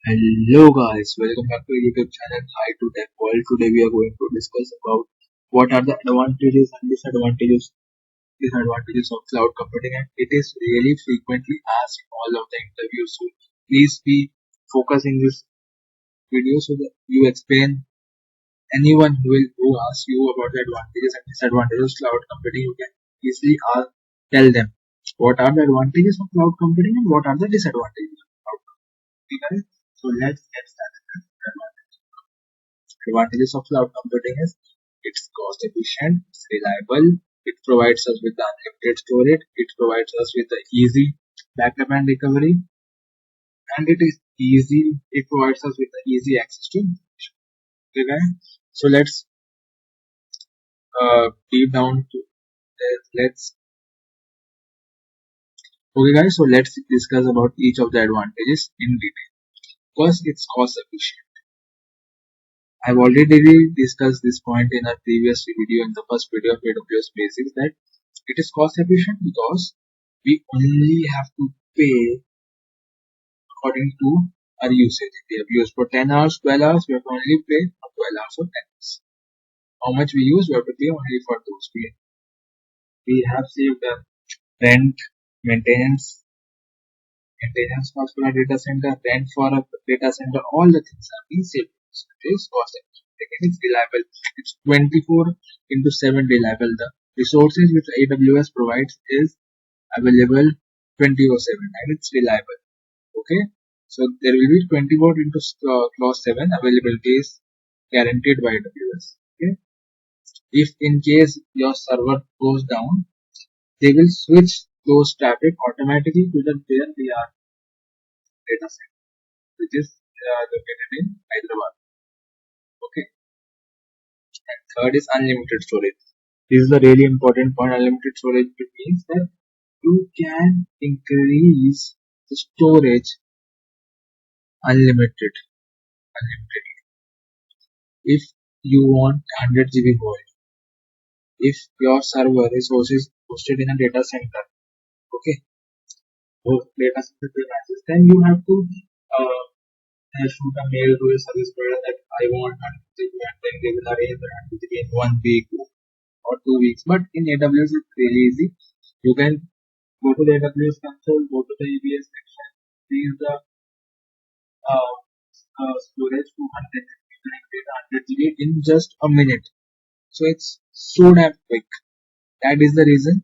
Hello guys, welcome back to YouTube channel Hi to Tech World. Today we are going to discuss about what are the advantages and disadvantages of cloud computing, and it is really frequently asked in all of the interviews. So please be focusing this video so that you explain anyone who asks you about the advantages and disadvantages of cloud computing. You can easily tell them what are the advantages of cloud computing and what are the disadvantages of cloud computing. Guys. So let's get started. Advantages of cloud computing is it's cost efficient, it's reliable, it provides us with the unlimited storage, it provides us with the easy backup and recovery, and it provides us with the easy access to information. Okay, guys? So let's deep down to let's okay guys, so let's discuss about each of the advantages in detail. First, it's cost efficient. I've already discussed this point in our previous video, in the first video of AWS Basics, that it is cost efficient because we only have to pay according to our usage. If we have used for 10 hours, 12 hours, we have to only pay for 12 hours or 10 hours. How much we use, we have to pay only for those. We have saved the rent, maintenance cost for a data center, rent for a data center, all the things are being saved. So it is cost efficient. Second, it's reliable. It's 24 into 7 reliable. The resources which AWS provides is available 24/7 and it's reliable. Okay, so there will be 24 into clause 7 availability is guaranteed by AWS. Okay, if in case your server goes down, they will switch those traffic automatically to their VR data center, which is located in Hyderabad. Okay, and third is unlimited storage. This is a really important point. Unlimited storage, it means that you can increase the storage unlimitedly. If you want 100 GB more, if your server resource is hosted in a data center, okay, those data center premises, then you have to shoot a mail to a service provider that I want 100 GB, and then they will arrange the 100 GB in 1 week or 2 weeks. But in AWS, it's really easy. You can go to the AWS console, go to the EBS section, increase the storage to 100 GB in just a minute. So it's so damn quick. That is the reason.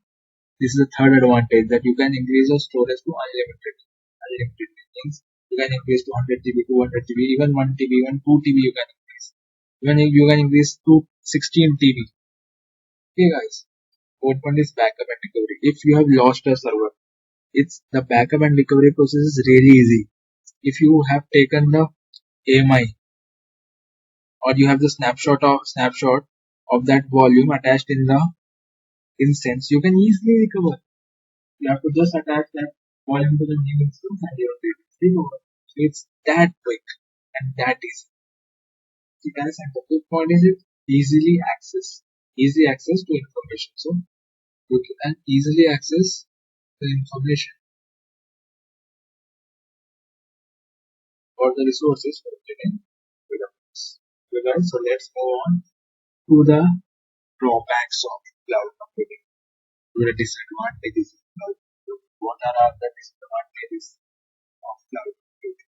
This is the third advantage, that you can increase your storage to unlimited. Unlimited means you can increase to 100 GB, 200 GB, even 1 TB, even 2 TB you can increase. Even if you can increase to 16 TB. Okay guys. Fourth one is backup and recovery. If you have lost a server, it's the backup and recovery process is really easy. If you have taken the AMI or you have the snapshot of that volume attached in the instance, you can easily recover. You have to just attach that volume to the new instance and you will recover. So it's that quick and that easy. So guys, and the fifth point is it easy access to information. So you can easily access the information or the resources provided in AWS. So guys, so let's move on to the drawbacks of cloud computing. The disadvantages of cloud computing. What are the disadvantages of cloud computing?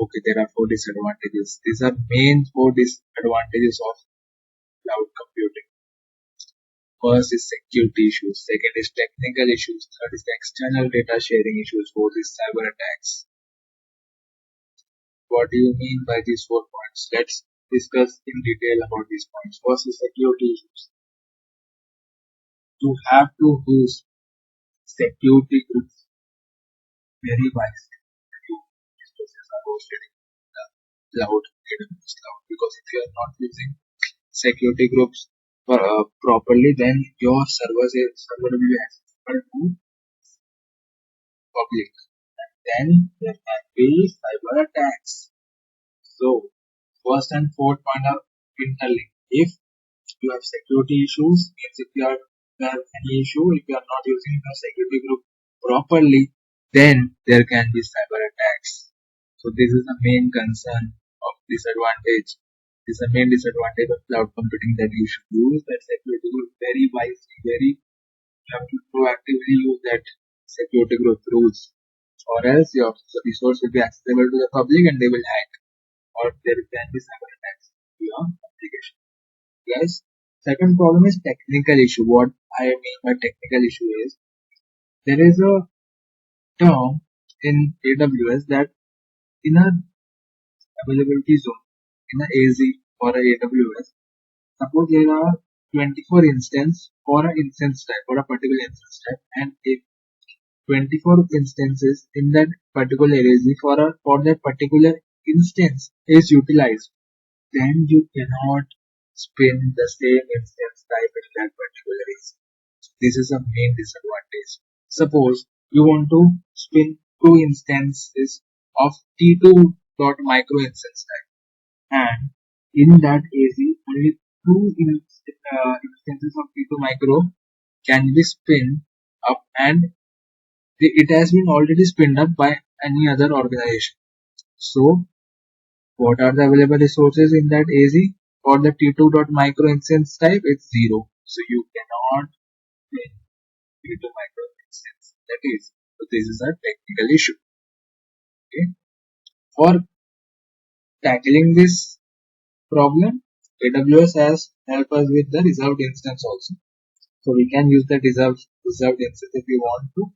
Okay, there are 4 disadvantages. These are main 4 disadvantages of cloud computing. First is security issues. Second is technical issues. Third is the external data sharing issues. Fourth is cyber attacks. What do you mean by these 4 points? Let's discuss in detail about these points. First is security issues. You have to use security groups very wisely. Resources are hosted in the cloud, AWS cloud. Because if you are not using security groups properly, then your server will be accessible to public. And then there can be cyber attacks. So first and fourth point are interlinked. If you have security issues, means if you have any issue, if you are not using the security group properly, then there can be cyber attacks. So this is the main concern of disadvantage. This is the main disadvantage of cloud computing, that you should use that security group very wisely, you have to proactively use that security group rules, or else your resource will be accessible to the public and they will hack, or there can be cyber attacks to your application. Yes. Second problem is technical issue. What I mean by technical issue is there is a term in AWS that in a availability zone, in a AZ or a AWS, suppose there are 24 instances for an instance type, for a particular instance type, and if 24 instances in that particular AZ for that particular instance is utilized, then you cannot spin the same instance type in that particular instance. This is a main disadvantage. Suppose you want to spin two instances of T2.micro instance type, and in that AZ only two instances of T2 micro can be spin up, and it has been already spinned up by any other organization. So what are the available resources in that AZ? For the T2.micro instance type, it's 0. So you cannot spin T2 micro instance. That is, so this is a technical issue. Okay. For tackling this problem, AWS has helped us with the reserved instance also. So we can use the reserved instance if we want to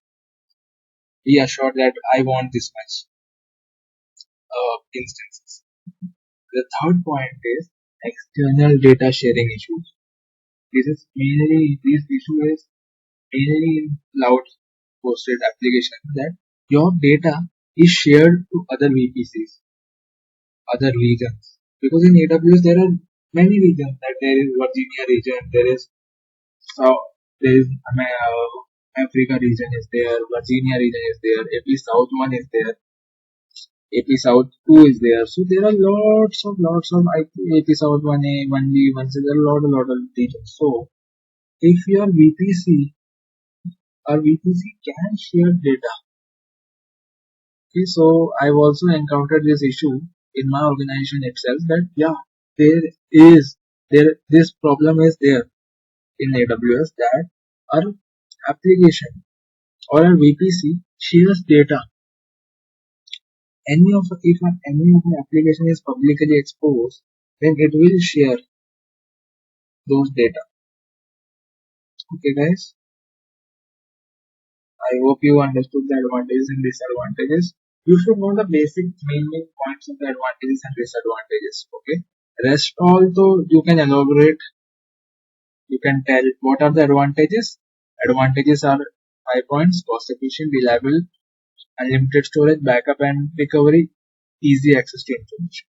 be assured that I want this much instances. The third point is external data sharing issues. This issue is mainly in cloud hosted applications, that your data is shared to other VPCs, other regions. Because in AWS there are many regions, that there is Virginia region, there is Africa region is there, Virginia region is there, AP South 1 is there, AP South 2 is there. So there are lots of AP South 1A, 1B, 1C, there are a lot of regions. So if your VPC can share data. Okay, so I've also encountered this issue in my organization itself, that this problem is there in AWS, that our application or our VPC shares data. If any of the application is publicly exposed, then it will share those data. Okay guys, I hope you understood the advantages and disadvantages. You should know the basic main points of the advantages and disadvantages. Okay, rest also you can elaborate. You can tell what are the advantages. Advantages are 5 points: cost efficient, reliable, unlimited storage, backup and recovery, easy access to information.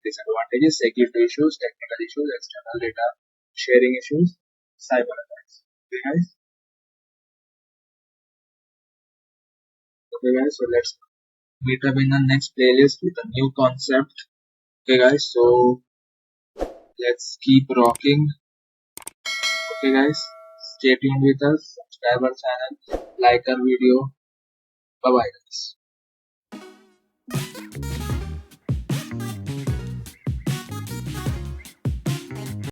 Disadvantages: security issues, technical issues, external data sharing issues, cyber attacks. Okay guys. So let's meet up in the next playlist with a new concept. Okay guys, so let's keep rocking. Okay guys, stay tuned with us, subscribe our channel, like our video. Bye bye guys.